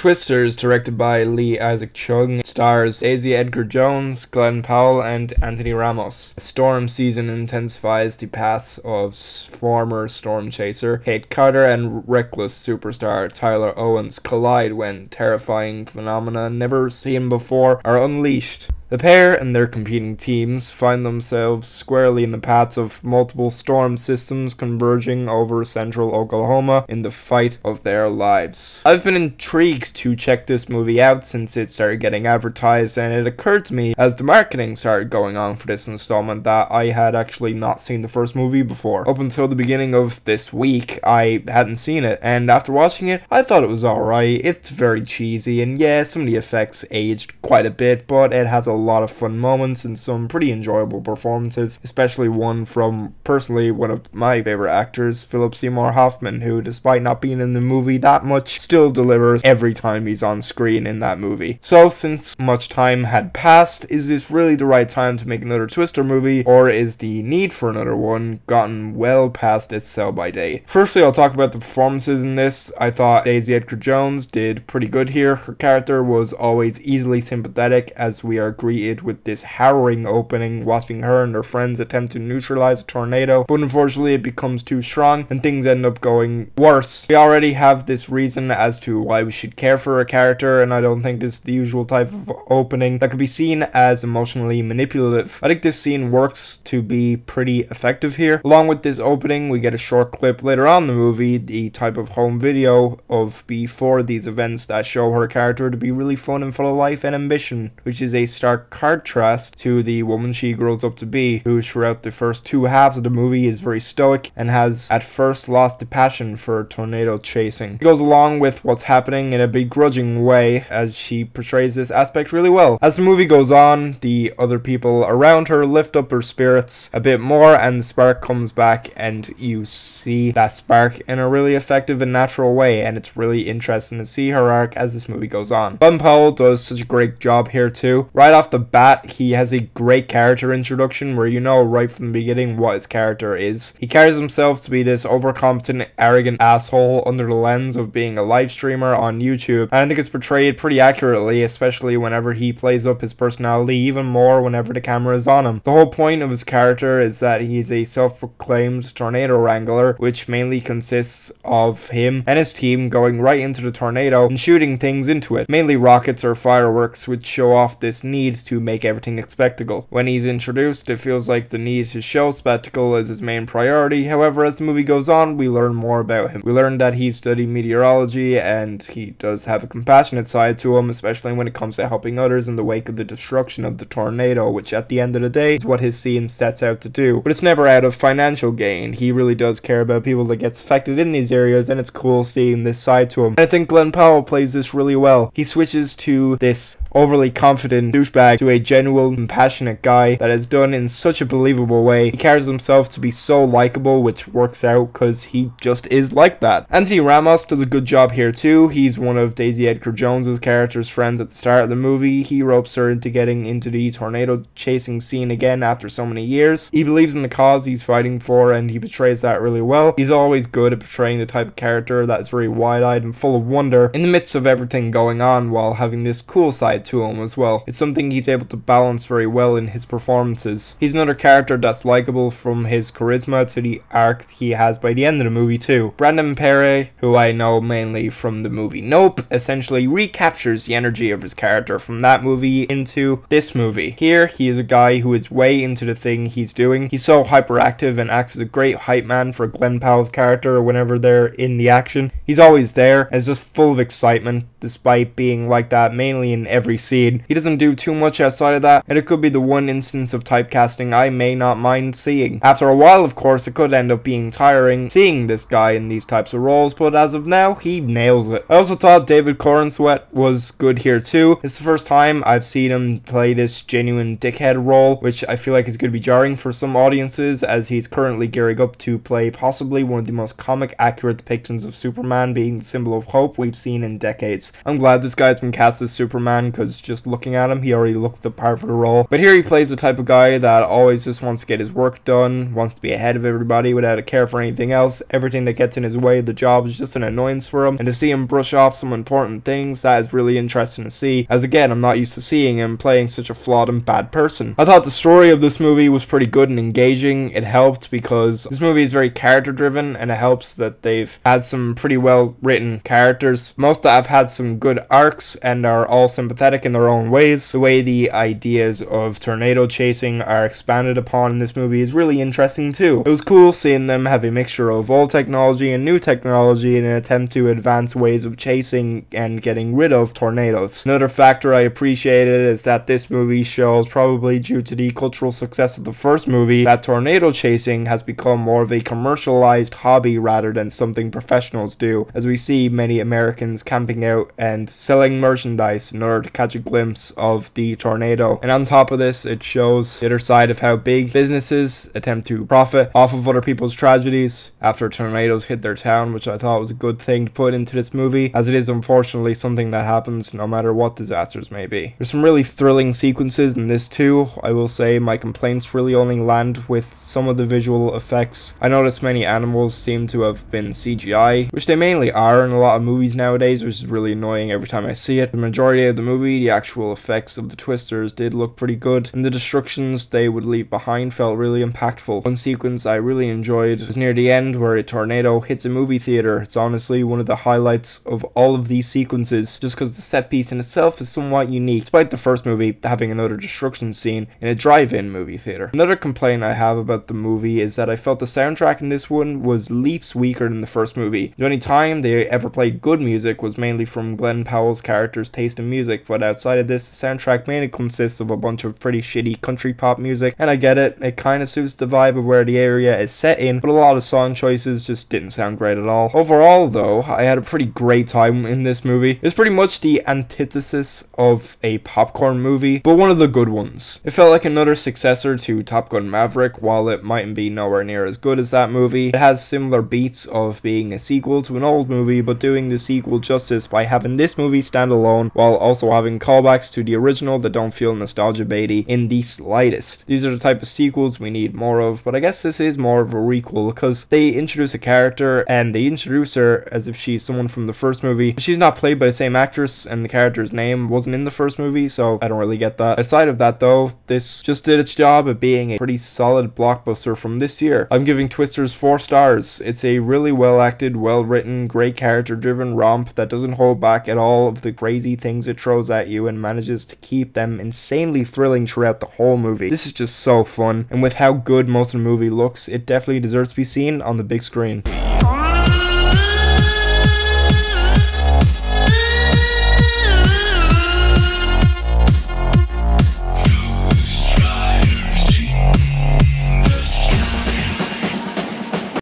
Twisters, directed by Lee Isaac Chung, stars Daisy Edgar-Jones, Glen Powell, and Anthony Ramos. A storm season intensifies the paths of former storm chaser Kate Carter and reckless superstar Tyler Owens collide when terrifying phenomena never seen before are unleashed. The pair and their competing teams find themselves squarely in the paths of multiple storm systems converging over central Oklahoma in the fight of their lives. I've been intrigued to check this movie out since it started getting advertised, and it occurred to me as the marketing started going on for this installment that I had actually not seen the first movie before. Up until the beginning of this week, I hadn't seen it, and after watching it, I thought it was alright. It's very cheesy, and yeah, some of the effects aged quite a bit, but it has a lot of fun moments and some pretty enjoyable performances, especially one from, personally, one of my favorite actors, Philip Seymour Hoffman, who, despite not being in the movie that much, still delivers every time he's on screen in that movie. So, since much time had passed, is this really the right time to make another Twister movie, or is the need for another one gotten well past its sell-by date? Firstly, I'll talk about the performances in this. I thought Daisy Edgar-Jones did pretty good here. Her character was always easily sympathetic as we are greeted with this harrowing opening, watching her and her friends attempt to neutralize a tornado, but unfortunately it becomes too strong and things end up going worse. We already have this reason as to why we should care for a character, and I don't think this is the usual type of opening that could be seen as emotionally manipulative. I think this scene works to be pretty effective here. Along with this opening, we get a short clip later on in the movie, the type of home video of before these events that show her character to be really fun and full of life and ambition, which is a stark contrast to the woman she grows up to be, who throughout the first two halves of the movie is very stoic and has at first lost the passion for tornado chasing. She goes along with what's happening in a begrudging way as she portrays this aspect really well. As the movie goes on, the other people around her lift up her spirits a bit more and the spark comes back, and you see that spark in a really effective and natural way, and it's really interesting to see her arc as this movie goes on. Glen Powell does such a great job here too. Right off the bat, he has a great character introduction where you know right from the beginning what his character is. He carries himself to be this overconfident, arrogant asshole under the lens of being a live streamer on YouTube, and I think it's portrayed pretty accurately, especially whenever he plays up his personality even more whenever the camera is on him. The whole point of his character is that he's a self-proclaimed tornado wrangler, which mainly consists of him and his team going right into the tornado and shooting things into it, mainly rockets or fireworks, which show off this need to make everything a spectacle. When he's introduced, it feels like the need to show spectacle is his main priority. However, as the movie goes on, we learn more about him. We learn that he studied meteorology and he does have a compassionate side to him, especially when it comes to helping others in the wake of the destruction of the tornado, which at the end of the day is what his team sets out to do. But it's never out of financial gain. He really does care about people that gets affected in these areas, and it's cool seeing this side to him. And I think Glen Powell plays this really well. He switches to this overly confident douchebag to a genuine, compassionate guy that is done in such a believable way. He carries himself to be so likable, which works out because he just is like that. Anthony Ramos does a good job here too. He's one of Daisy Edgar-Jones' character's friends at the start of the movie. He ropes her into getting into the tornado chasing scene again after so many years. He believes in the cause he's fighting for, and he portrays that really well. He's always good at portraying the type of character that's very wide-eyed and full of wonder in the midst of everything going on, while having this cool side to him as well. It's something he's able to balance very well in his performances. He's another character that's likable from his charisma to the arc he has by the end of the movie too. Brandon Perea, who I know mainly from the movie Nope, essentially recaptures the energy of his character from that movie into this movie. Here, he is a guy who is way into the thing he's doing. He's so hyperactive and acts as a great hype man for Glen Powell's character whenever they're in the action. He's always there and is just full of excitement, despite being like that mainly in every scene. He doesn't do too much outside of that, and it could be the one instance of typecasting I may not mind seeing. After a while, of course, it could end up being tiring seeing this guy in these types of roles, but as of now, he nails it. I also thought David Corenswet was good here too. It's the first time I've seen him play this genuine dickhead role, which I feel like is going to be jarring for some audiences, as he's currently gearing up to play possibly one of the most comic accurate depictions of Superman being the symbol of hope we've seen in decades. I'm glad this guy's been cast as Superman, because because just looking at him, he already looks the part for the role. But here he plays the type of guy that always just wants to get his work done, wants to be ahead of everybody without a care for anything else. Everything that gets in his way of the job is just an annoyance for him, and to see him brush off some important things, that is really interesting to see, as again, I'm not used to seeing him playing such a flawed and bad person. I thought the story of this movie was pretty good and engaging. It helped because this movie is very character driven, and it helps that they've had some pretty well written characters, most that have had some good arcs and are all sympathetic in their own ways. The way the ideas of tornado chasing are expanded upon in this movie is really interesting too. It was cool seeing them have a mixture of old technology and new technology in an attempt to advance ways of chasing and getting rid of tornadoes. Another factor I appreciated is that this movie shows, probably due to the cultural success of the first movie, that tornado chasing has become more of a commercialized hobby rather than something professionals do, as we see many Americans camping out and selling merchandise in order to catch a glimpse of the tornado. And on top of this, it shows the other side of how big businesses attempt to profit off of other people's tragedies after tornadoes hit their town, which I thought was a good thing to put into this movie, as it is unfortunately something that happens no matter what disasters may be. There's some really thrilling sequences in this too. I will say my complaints really only land with some of the visual effects. I noticed many animals seem to have been CGI, which they mainly are in a lot of movies nowadays, which is really annoying every time I see it. The majority of the movie, the actual effects of the twisters did look pretty good, and the destructions they would leave behind felt really impactful. One sequence I really enjoyed was near the end where a tornado hits a movie theater. It's honestly one of the highlights of all of these sequences, just because the set piece in itself is somewhat unique, despite the first movie having another destruction scene in a drive-in movie theater. Another complaint I have about the movie is that I felt the soundtrack in this one was leaps weaker than the first movie. The only time they ever played good music was mainly from Glen Powell's character's taste in music, but outside of this, the soundtrack mainly consists of a bunch of pretty shitty country pop music, and I get it, it kind of suits the vibe of where the area is set in, but a lot of song choices just didn't sound great at all. Overall though, I had a pretty great time in this movie. It's pretty much the antithesis of a popcorn movie, but one of the good ones. It felt like another successor to Top Gun Maverick. While it mightn't be nowhere near as good as that movie, it has similar beats of being a sequel to an old movie, but doing the sequel justice by having this movie stand alone while also having callbacks to the original that don't feel nostalgia baity in the slightest. These are the type of sequels we need more of, but I guess this is more of a requel because they introduce a character and they introduce her as if she's someone from the first movie. She's not played by the same actress and the character's name wasn't in the first movie, so I don't really get that. Aside of that though, this just did its job at being a pretty solid blockbuster from this year. I'm giving Twisters 4 stars. It's a really well acted, well written, great character driven romp that doesn't hold back at all of the crazy things it throws at you and manages to keep them insanely thrilling throughout the whole movie. This is just so fun, and with how good most of the movie looks, it definitely deserves to be seen on the big screen.